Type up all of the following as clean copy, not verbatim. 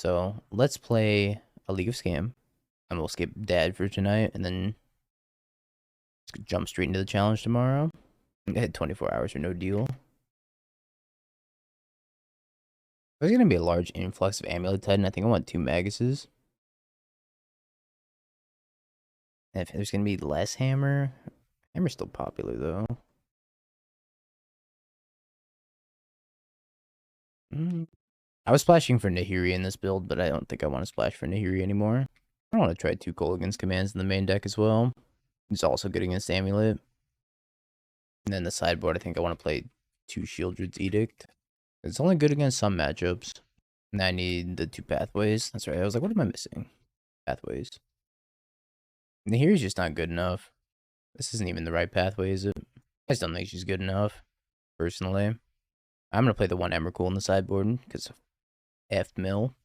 So let's play a League of Scam. And we'll skip Dad for tonight and then jump straight into the challenge tomorrow. I had 24 hours for no deal. There's going to be a large influx of Amulet Titan. I think I want 2 Maguses. And if there's going to be less Hammer. Hammer's still popular though. I was splashing for Nahiri in this build, but I don't think I want to splash for Nahiri anymore. I want to try 2 Kolaghan's commands in the main deck as well. He's also good against Amulet. And then the sideboard, I think I want to play 2 Sheoldred's Edict. It's only good against some matchups. And I need the 2 pathways. That's right. I was like, what am I missing? Pathways. Nahiri's just not good enough. This isn't even the right pathway, is it? I just don't think she's good enough, personally. I'm going to play the 1 Emrakul in the sideboard, because F Mill.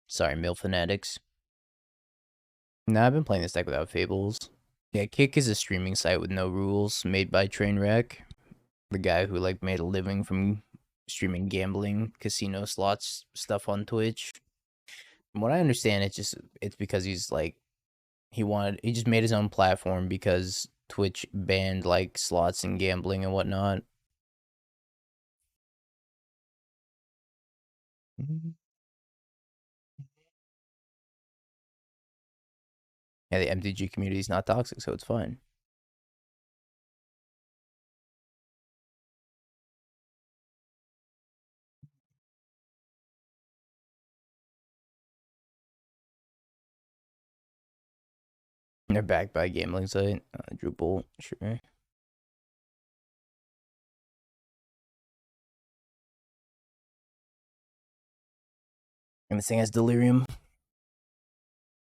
Sorry, Mill Fanatics. Nah, I've been playing this deck without Fables. Yeah, Kick is a streaming site with no rules, made by Trainwreck. The guy who, like, made a living from streaming gambling, casino slots stuff on Twitch. From what I understand, it's because he's, like, he just made his own platform because Twitch banned, like, slots and gambling and whatnot. Yeah, the MTG community is not toxic, so it's fine. They're backed by a gambling site. Drupal, sure. And this thing has Delirium.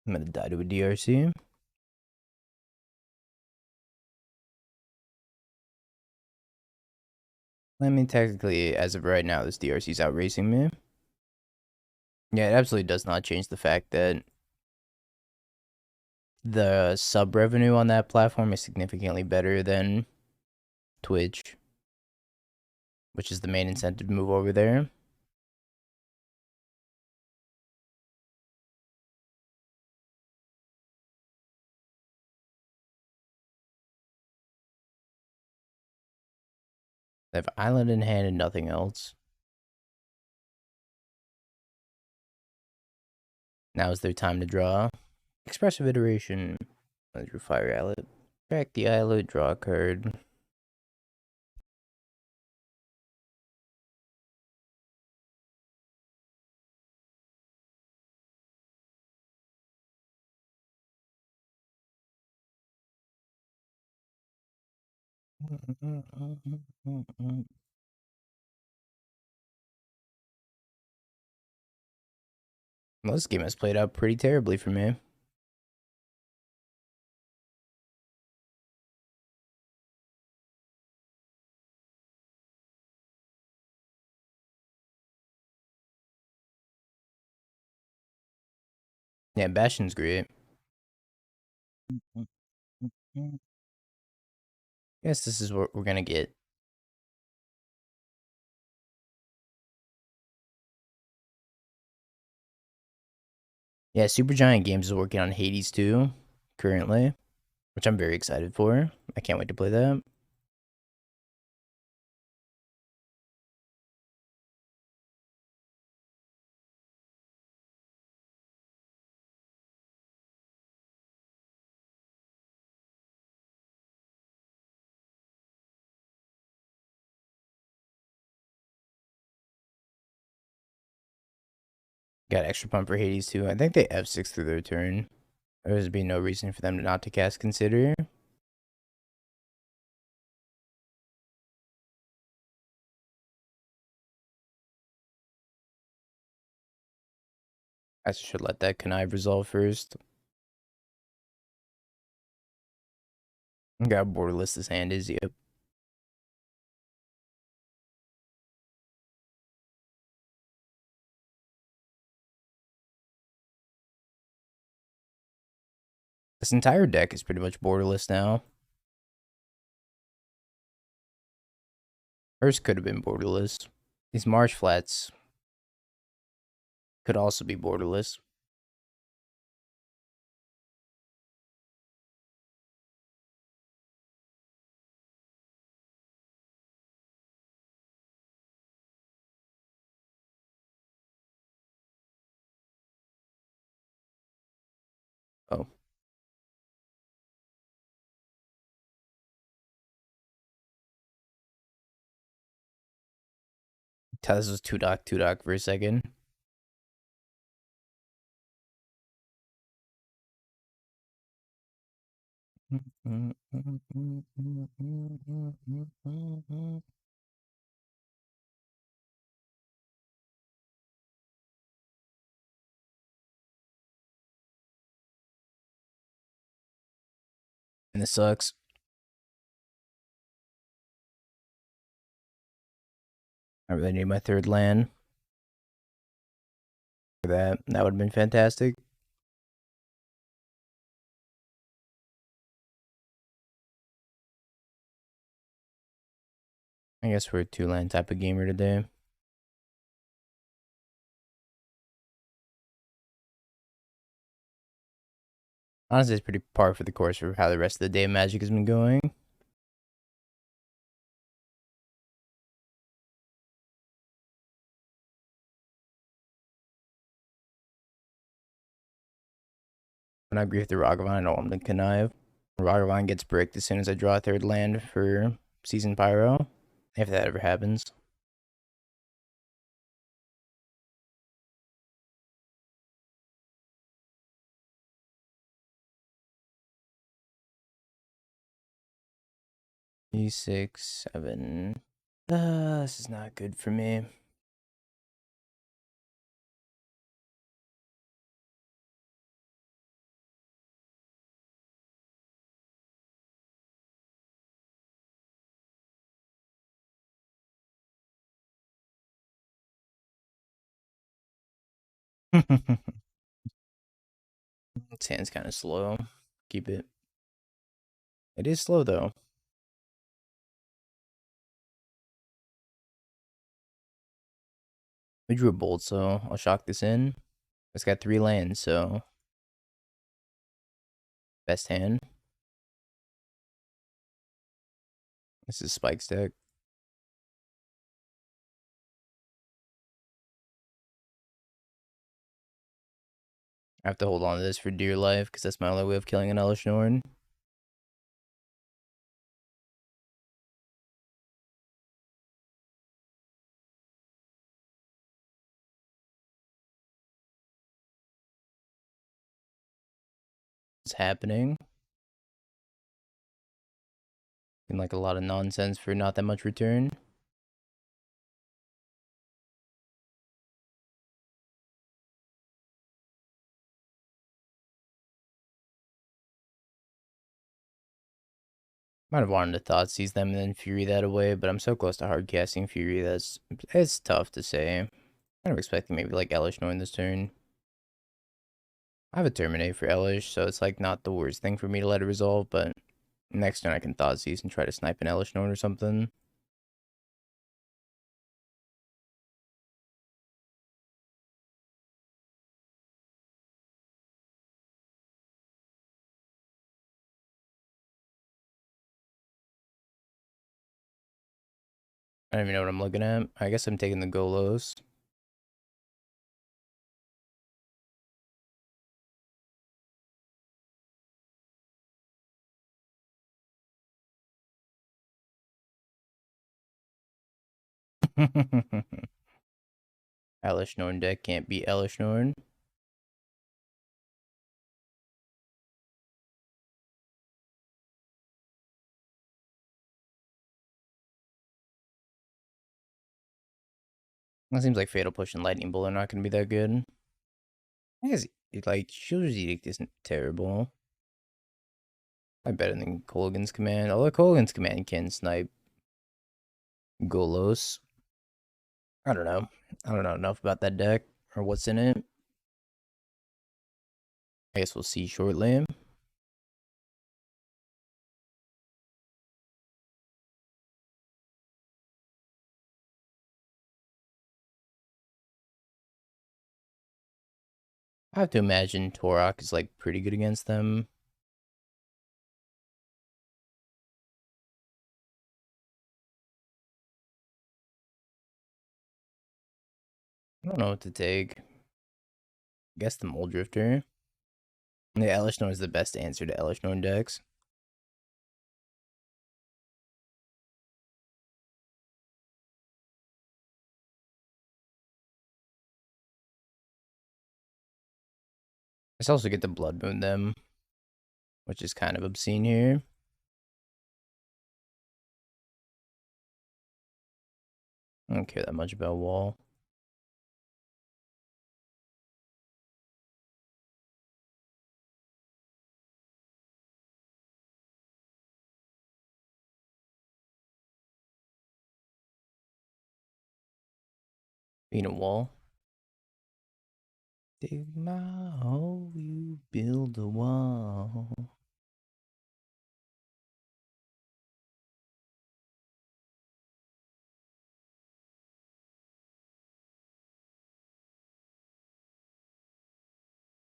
I'm gonna die to a DRC. I mean, technically, as of right now, this DRC's outracing me. Yeah, it absolutely does not change the fact that the sub revenue on that platform is significantly better than Twitch, which is the main incentive to move over there. They have Island in hand and nothing else. Now is their time to draw. Expressive Iteration. I drew Fire Islet. Crack the Islet, draw a card. Well, this game has played out pretty terribly for me. Yeah, Bastion's great. Guess this is what we're gonna get. Yeah, Supergiant Games is working on Hades 2 currently, which I'm very excited for. I can't wait to play that. Got extra pump for Hades 2. I think they F6 through their turn. There's be no reason for them not to cast Consider. I should let that Connive resolve first. Got borderless this hand is, yep. This entire deck is pretty much borderless now. First could have been borderless. These Marsh Flats Could also be borderless. Oh. This was Tourach for a second. In this sucks. I really need my third land. For that would have been fantastic. I guess we're a 2-land type of gamer today. Honestly, it's pretty par for the course for how the rest of the day of Magic has been going. When I agree with the Ragavan, I don't want to connive. Ragavan gets bricked as soon as I draw a third land for Seasoned Pyro. If that ever happens. E6, 7. This is not good for me. This hand's kind of slow. Keep it. It is slow though. We drew a bolt, so I'll shock this in. It's got 3 lands, so best hand. This is Spike's deck. I have to hold on to this for dear life because that's my only way of killing an Elesh Norn. It's happening. And like a lot of nonsense for not that much return. Might have wanted to Thoughtseize them and then Fury that away, but I'm so close to hard casting Fury that's it's tough to say. Kind of expecting maybe like Elesh Norn this turn. I have a Terminate for Elesh, so it's like not the worst thing for me to let it resolve, but next turn I can Thoughtseize and try to snipe an Elesh Norn or something. I don't even know what I'm looking at. I guess I'm taking the Golos. Elesh Norn deck can't beat Elesh Norn. It seems like Fatal Push and Lightning Bolt are not going to be that good. I guess, like, Sheoldred's Edict isn't terrible. I'm better than Kolaghan's Command. Although Kolaghan's Command can snipe Golos. I don't know. I don't know enough about that deck or what's in it. I guess we'll see shortly. I have to imagine Tourach is like pretty good against them. I don't know what to take. I guess the Mole Drifter. The Elish Norn is the best answer to Elish Norn decks. Let's also get the Blood Moon them, which is kind of obscene here. I don't care that much about Wall. Being a wall. Dig my hole, you build a wall.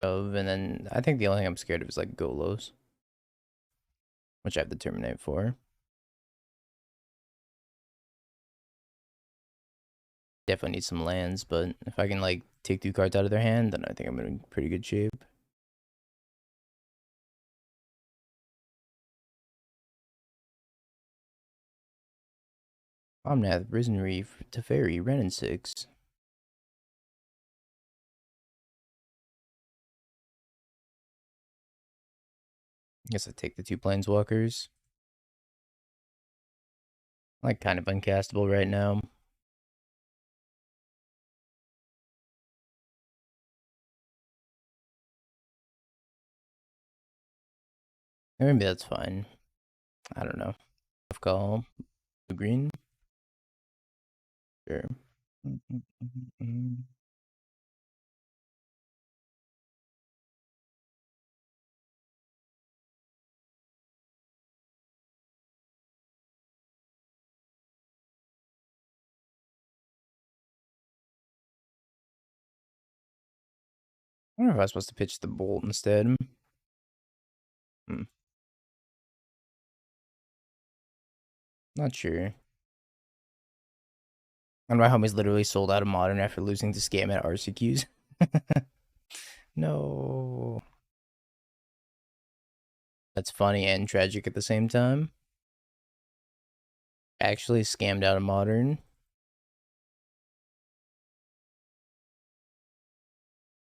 And then I think the only thing I'm scared of is like Golos, which I have the Terminate for. Definitely need some lands, but if I can like take 2 cards out of their hand, then I think I'm in pretty good shape. Omnath, Risen Reef, Teferi, Ren and 6. I guess I take the 2 Planeswalkers. Like kind of uncastable right now. Maybe that's fine. I don't know. Tough call. The green? Sure. I wonder if I was supposed to pitch the Bolt instead. Not sure. And my homie's literally sold out of Modern after losing to Scam at RCQs. No. That's funny and tragic at the same time. Actually scammed out of Modern.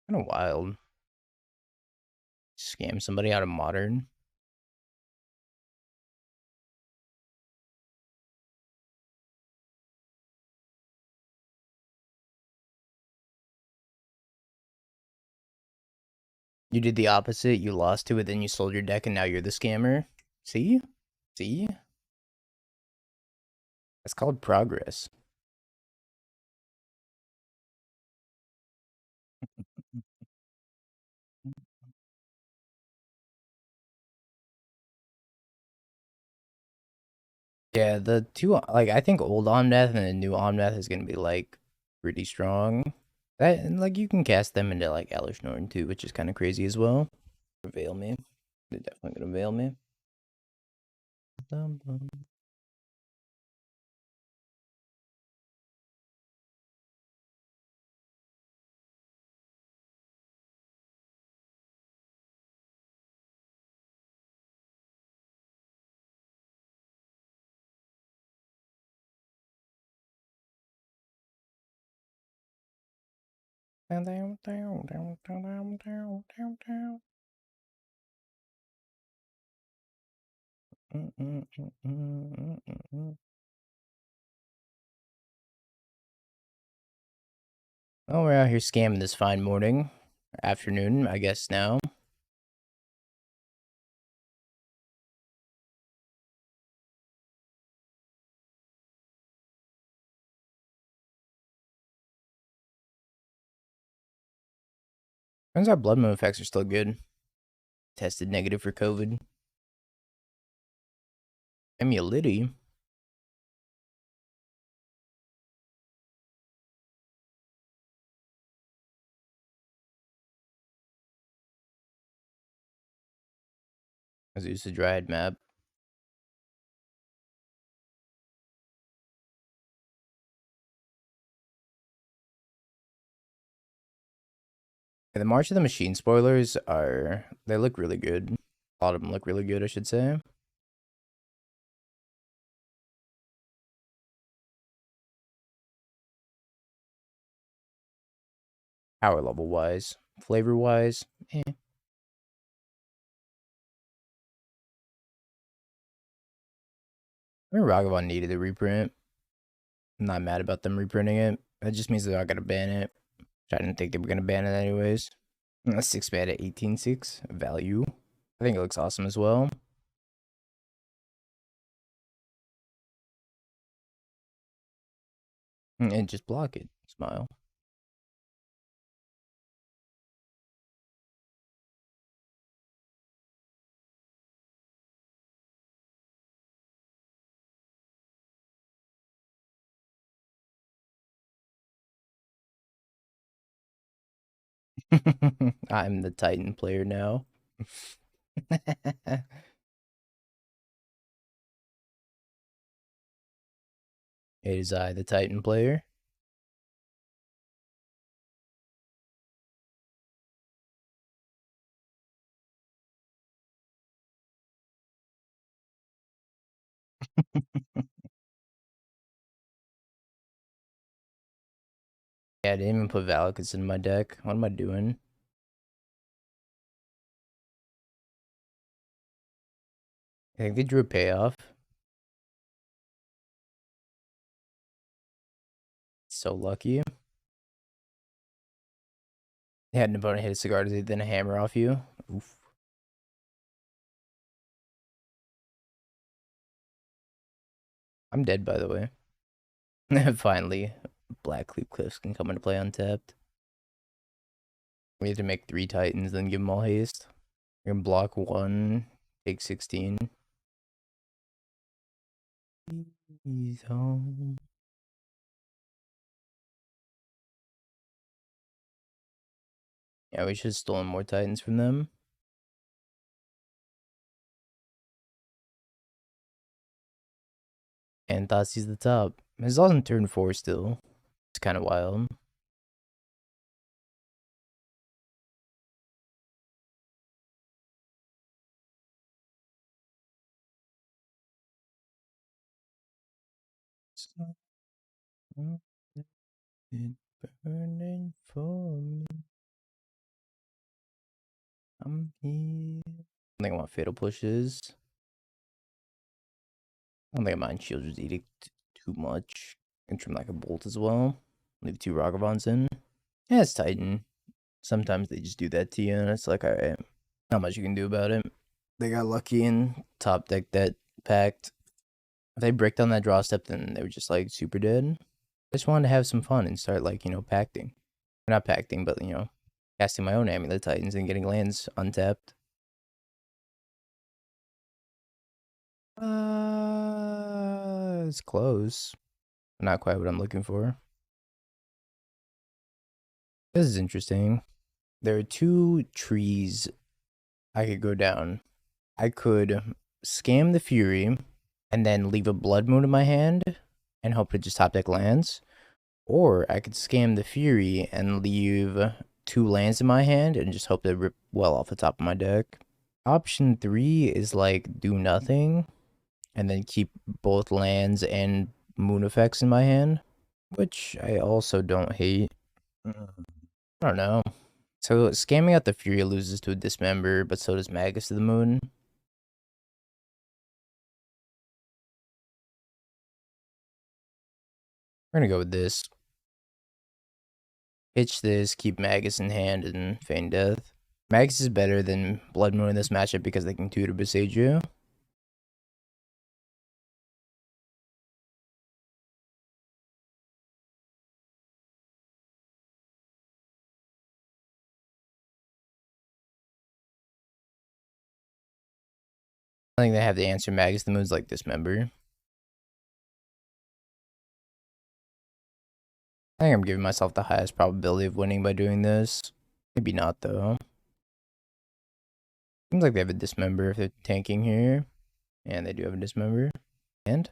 Kind of wild. Scam somebody out of Modern. You did the opposite. You lost to it, then you sold your deck, and now you're the scammer. See? See? That's called progress. Yeah, the two, like, I think old Omnath and the new Omnath is going to be, like, pretty strong. That, and, like, you can cast them into, like, Elish Norn, too, which is kind of crazy as well. Veil me. They're definitely going to veil me. Oh, we're out here scamming this fine morning. Afternoon, I guess now. Turns out blood moon effects are still good. Tested negative for COVID. Emulity. Let's use the Dryad map. And the March of the Machine spoilers they look really good. A lot of them look really good, I should say. Power level wise. Flavor wise, eh. I mean, Ragavan needed a reprint. I'm not mad about them reprinting it. That just means they're not gonna ban it. I didn't think they were gonna ban it anyways. 6 mana, 18/6 value. I think it looks awesome as well. And just block it. Smile. I'm the Titan player now. It is I, the Titan player. Yeah, I didn't even put Valakut in my deck. What am I doing? I think they drew a payoff. So lucky. They had an opponent hit a cigar, then a hammer off you. Oof. I'm dead, by the way. Finally, Blackcleave Cliffs can come into play untapped. We have to make 3 Titans, then give them all haste. We're gonna block 1, take 16. He's home. Yeah, we should have stolen more Titans from them. And Thoughtseize the top. It's all in turn 4 still. It's kind of wild. Burning for me. I'm here. I think I want Fatal Pushes. I don't think I mind Sheoldred's Edict too much. And trim like a Bolt as well. Leave 2 Ragavans in. Yeah, it's Titan. Sometimes they just do that to you, and it's like, alright, not much you can do about it. They got lucky and top deck that packed. If they bricked on that draw step, then they were just like super dead. I just wanted to have some fun and start like, pacting. Not pacting, but casting my own Amulet Titans and getting lands untapped. It's close. Not quite what I'm looking for. This is interesting. There are 2 trees I could go down. I could scam the Fury and then leave a Blood Moon in my hand and hope to just top deck lands. Or I could scam the Fury and leave 2 lands in my hand and just hope they rip well off the top of my deck. Option 3 is like do nothing and then keep both lands and moon effects in my hand, which I also don't hate. I don't know. So scamming out the Fury loses to a Dismember, but so does Magus to the Moon. We're gonna go with this. Pitch this, keep Magus in hand, and Feign Death. Magus is better than Blood Moon in this matchup because they can tutor Besage. I think they have the answer. Magus the Moon's like Dismember. I think I'm giving myself the highest probability of winning by doing this. Maybe not, though. Seems like they have a Dismember if they're tanking here. And they do have a Dismember. And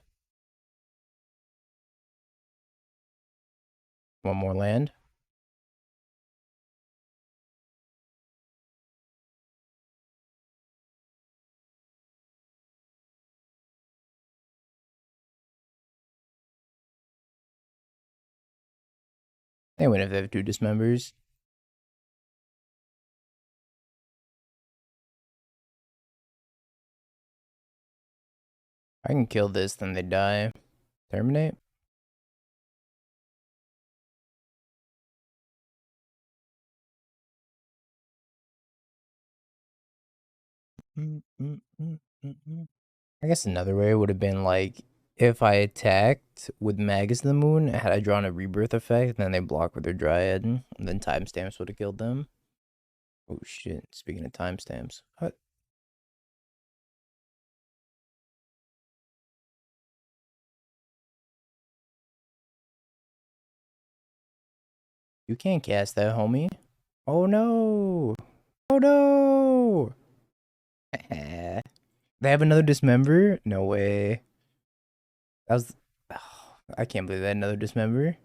one more land. They win if they have 2 Dismembers. I can kill this, then they die. Terminate. I guess another way would have been like if I attacked with Magus in the Moon, had I drawn a Rebirth effect, then they block with their Dryad, and then timestamps would have killed them. Oh shit! Speaking of timestamps, what? You can't cast that, homie. Oh no! Oh no! They have another Dismember? No way. That was. Oh, I can't believe they had another Dismember.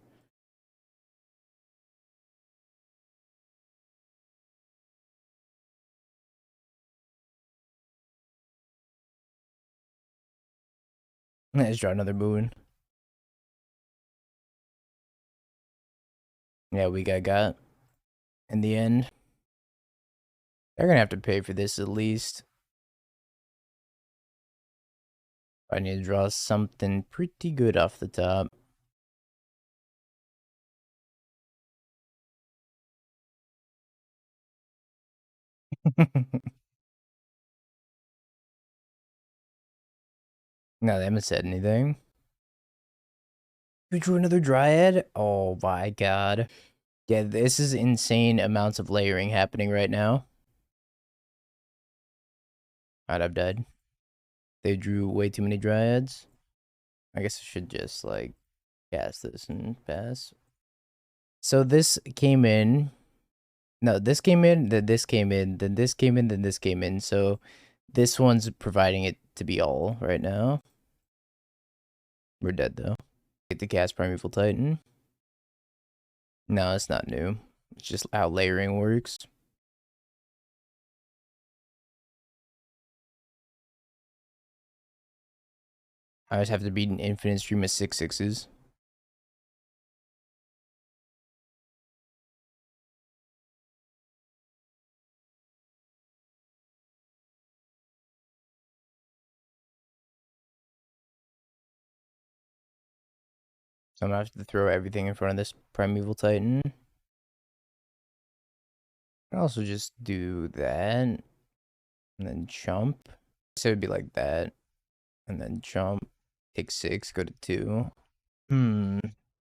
Let's draw another Moon. Yeah, we got. In the end, they're gonna have to pay for this at least. I need to draw something pretty good off the top. No, they haven't said anything. We drew another Dryad? Oh my god. Yeah, this is insane amounts of layering happening right now. I'd have died. They drew way too many Dryads. I guess I should just, like, cast this and pass. So this came in. No, this came in, then this came in, then this came in, then this came in. So this one's providing it to be all right now. We're dead, though. Get the cast Primeval Titan. No, it's not new. It's just how layering works. I just have to beat an infinite stream of 6/6s. So I'm gonna have to throw everything in front of this Primeval Titan. I can also just do that. And then jump. So it'd be like that. And then jump. Take 6, go to 2. I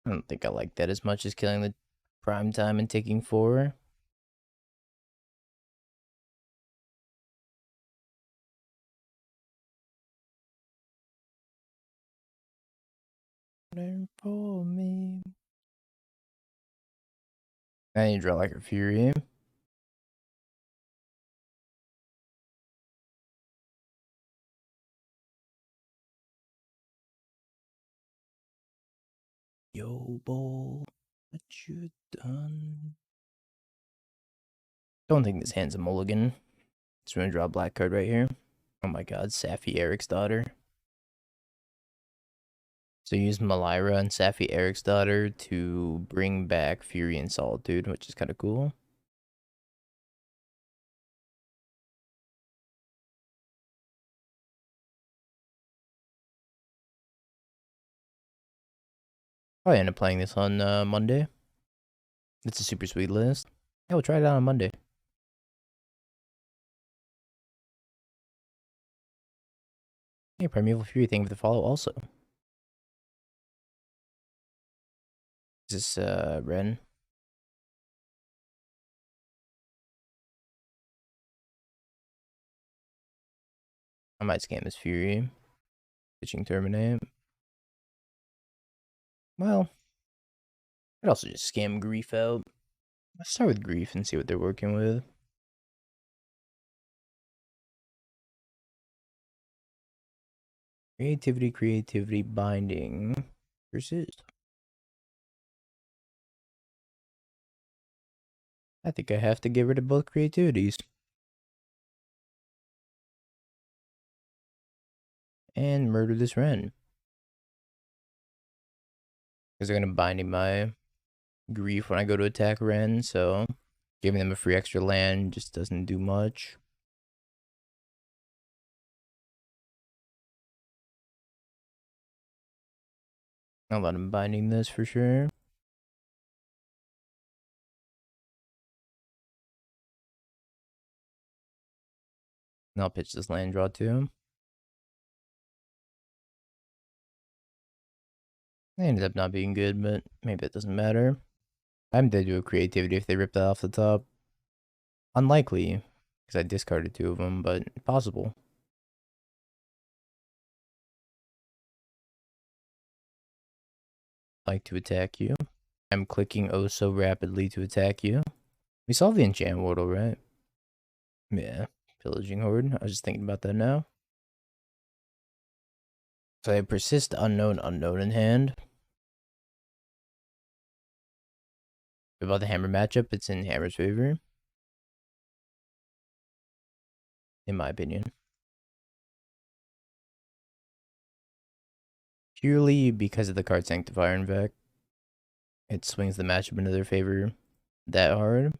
don't think I like that as much as killing the prime time and taking 4. For me. I need to draw like a Fury. Yo, boy, what you done? Don't think this hand's a mulligan. Just gonna draw a black card right here. Oh my god, Safi Eric's daughter. So use Malira and Safi Eric's daughter to bring back Fury and Solitude, which is kind of cool. Probably end up playing this on Monday. It's a super sweet list. Yeah, we'll try it out on Monday. Hey, Primeval Fury, thank you for the follow also. Is this Ren? I might scam this Fury. Pitching Terminate. Well, I'd also just scam Grief out. Let's start with Grief and see what they're working with. Creativity, creativity, binding. Persist. I think I have to get rid of both creativities. And murder this Wren. Because they're going to binding my grief when I go to attack Wren, so giving them a free extra land just doesn't do much. I'll let him binding this for sure. And I'll pitch this land draw to him. They ended up not being good, but maybe it doesn't matter. I'm dead to a creativity if they rip that off the top. Unlikely, because I discarded 2 of them, but possible. Like to attack you. I'm clicking oh so rapidly to attack you. We solved the enchant wardle, right? Yeah, pillaging horde. I was just thinking about that now. So I have persist unknown in hand. About the hammer matchup, it's in hammer's favor. In my opinion. Purely because of the card Sanctifier, in fact. It swings the matchup into their favor that hard.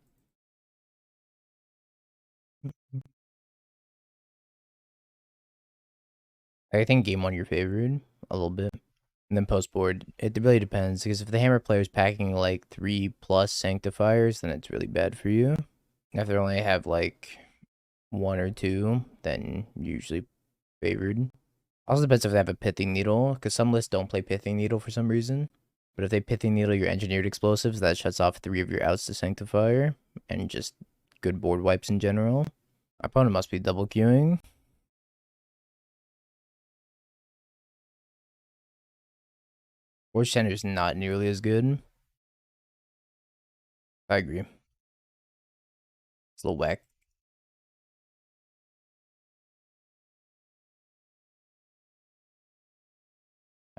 I think game 1 you're favored a little bit. And then post board, it really depends. Because if the hammer player is packing like 3+ Sanctifiers, then it's really bad for you. If they only have like 1 or 2, then you're usually favored. Also depends if they have a Pithing Needle, because some lists don't play Pithing Needle for some reason. But if they Pithing Needle your Engineered Explosives, that shuts off 3 of your outs to Sanctifier, and just good board wipes in general. Our opponent must be double queuing. Forge Center is not nearly as good. I agree. It's a little whack.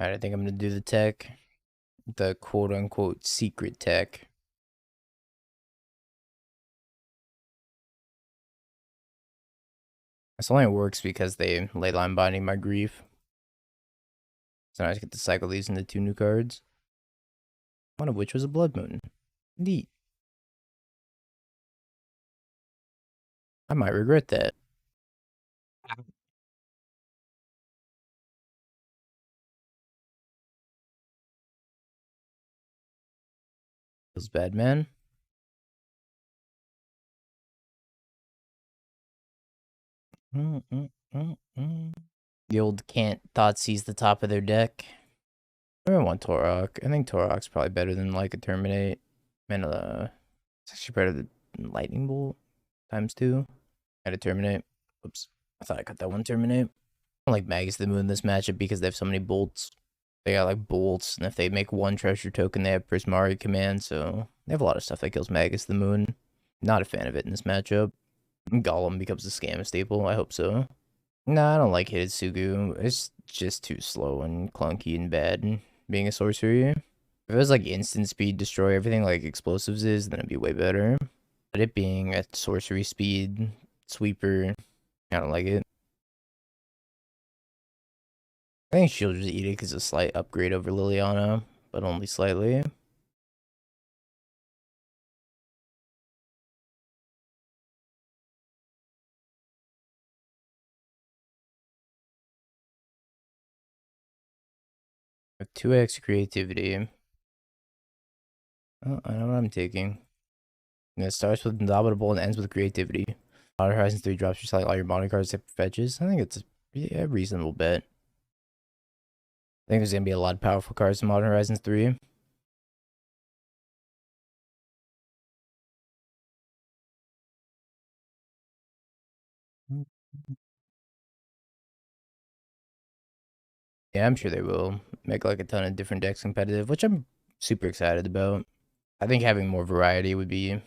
Alright, I think I'm gonna do the tech. The quote-unquote secret tech. This only works because they leyline binding my grief. So now I just get to cycle these into 2 new cards. One of which was a Blood Moon. Neat. I might regret that. Feels bad, man. The old can't Thoughtseize the top of their deck. I don't want Tourach. I think Tourach's probably better than like a Terminate. And it's actually better than Lightning Bolt ×2. At a Terminate. Oops. I thought I cut that one Terminate. I don't like Magus the Moon in this matchup because they have so many bolts. They got like bolts, and if they make 1 treasure token, they have Prismari command, so they have a lot of stuff that kills Magus the Moon. Not a fan of it in this matchup. Golem becomes a scam staple, I hope so. Nah, I don't like Hidetsugu. It's just too slow and clunky and bad being a sorcery. If it was like instant speed, destroy everything like explosives is, then it'd be way better. But it being at sorcery speed, sweeper, I don't like it. I think Sheoldred's Edict is a slight upgrade over Liliana, but only slightly. With 2x creativity. Oh, I know what I'm taking. And it starts with Indomitable and ends with creativity. Modern Horizons 3 drops you select all your modern cards except for fetches. I think it's a reasonable bet. I think there's going to be a lot of powerful cards in Modern Horizons 3. Yeah, I'm sure they will make like a ton of different decks competitive, which I'm super excited about. I think having more variety would be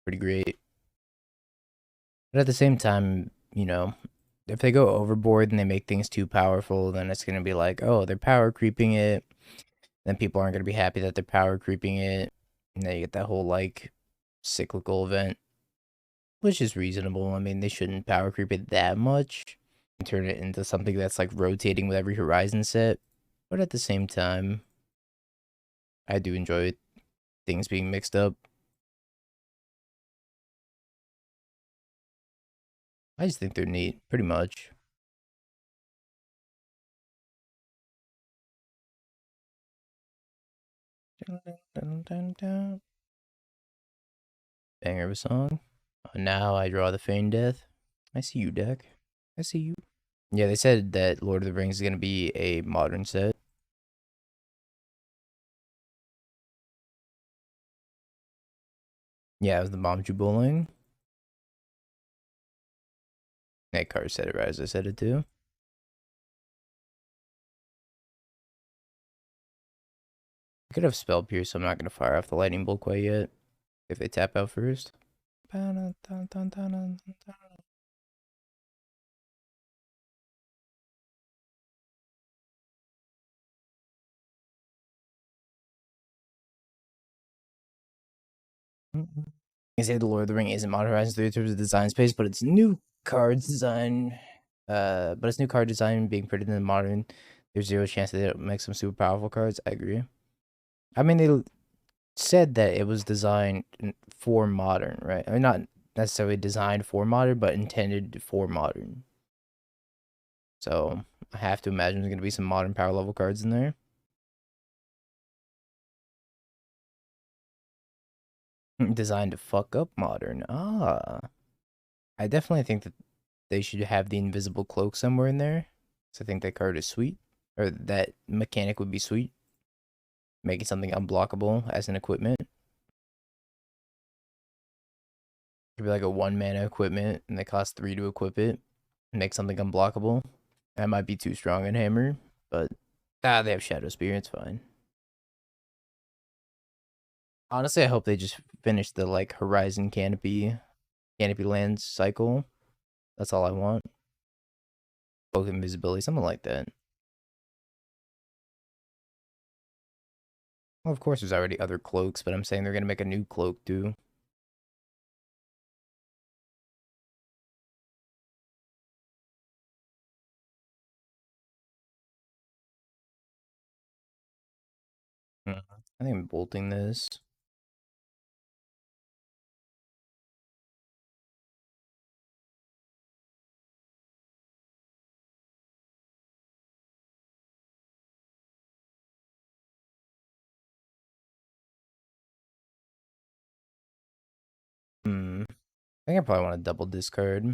pretty great. But at the same time, you know, if they go overboard and they make things too powerful, then it's gonna be like, oh, they're power creeping it. Then people aren't gonna be happy that they're power creeping it. And then you get that whole like cyclical event, which is reasonable. I mean, they shouldn't power creep it that much and turn it into something that's like rotating with every horizon set. But at the same time, I do enjoy things being mixed up. I just think they're neat, pretty much. Banger of a song. Now I draw the Feign Death. I see you, deck. I see you. Yeah, they said that Lord of the Rings is going to be a modern set. Yeah, it was the Momju Bowling. That card said it right as I said it too. I could have Spell Pierce, so I'm not going to fire off the Lightning Bolt quite yet. If they tap out first. I say the Lord of the Ring isn't Modern Horizons 3 in terms of design space, but it's new cards design. But it's new card design being printed in the modern. There's zero chance that they'll make some super powerful cards. I agree. I mean, they said that it was designed for modern, right? I mean, not necessarily designed for modern, but intended for modern. So I have to imagine there's going to be some modern power level cards in there. Designed to fuck up modern. Ah. I definitely think that they should have the invisible cloak somewhere in there. So I think that card is sweet. Or that mechanic would be sweet. Making something unblockable as an equipment. Could be like a 1-mana equipment and they cost 3 to equip it. Make something unblockable. That might be too strong in hammer, but they have Shadow Spear, it's fine. Honestly, I hope they just finish the like Horizon Canopy lands cycle. That's all I want. Cloak invisibility, something like that. Well, of course, there's already other cloaks, but I'm saying they're gonna make a new cloak too. I think I'm bolting this. I think I probably want to double discard.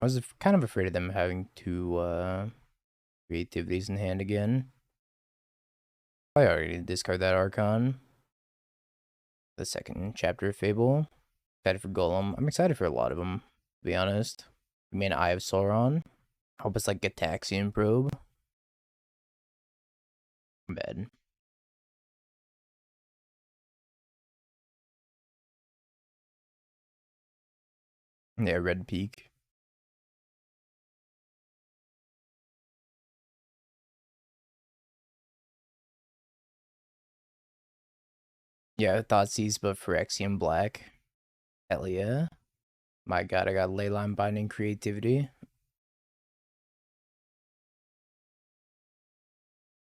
I was kind of afraid of them having two creativities in hand again. I already discard that Archon. The second chapter of Fable. Excited for Golem. I'm excited for a lot of them, to be honest. I mean, Eye of Sauron. I hope it's like Gataxian Probe. Bad. Yeah, Red Peak. Yeah, Thoughtseize, but Phyrexian Black. Hell yeah. My god, I got Leyline Binding Creativity.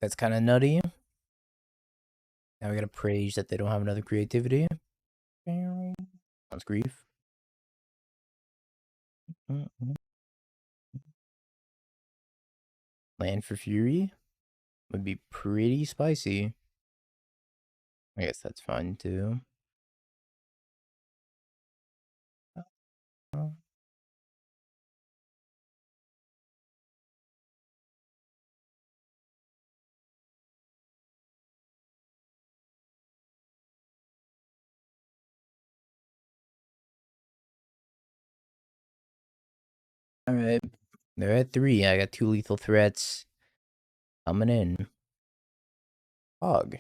That's kind of nutty. Now we gotta praise that they don't have another creativity. Sounds grief. Land for Fury would be pretty spicy. I guess that's fine too. All right. They're at 3. I got 2 lethal threats coming in. Hog.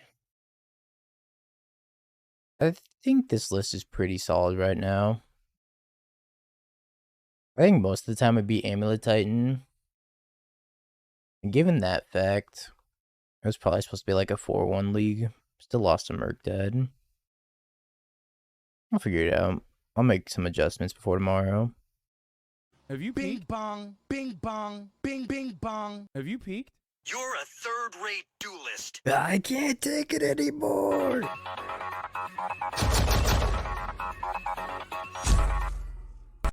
I think this list is pretty solid right now. I think most of the time it'd be Amulet Titan. And given that fact, it was probably supposed to be like a 4-1 league. Still lost to Merc Dead. I'll figure it out. I'll make some adjustments before tomorrow. Have you peaked? Bing bong, bing bong, bing bing bong. Have you peaked? You're a third-rate duelist. I can't take it anymore.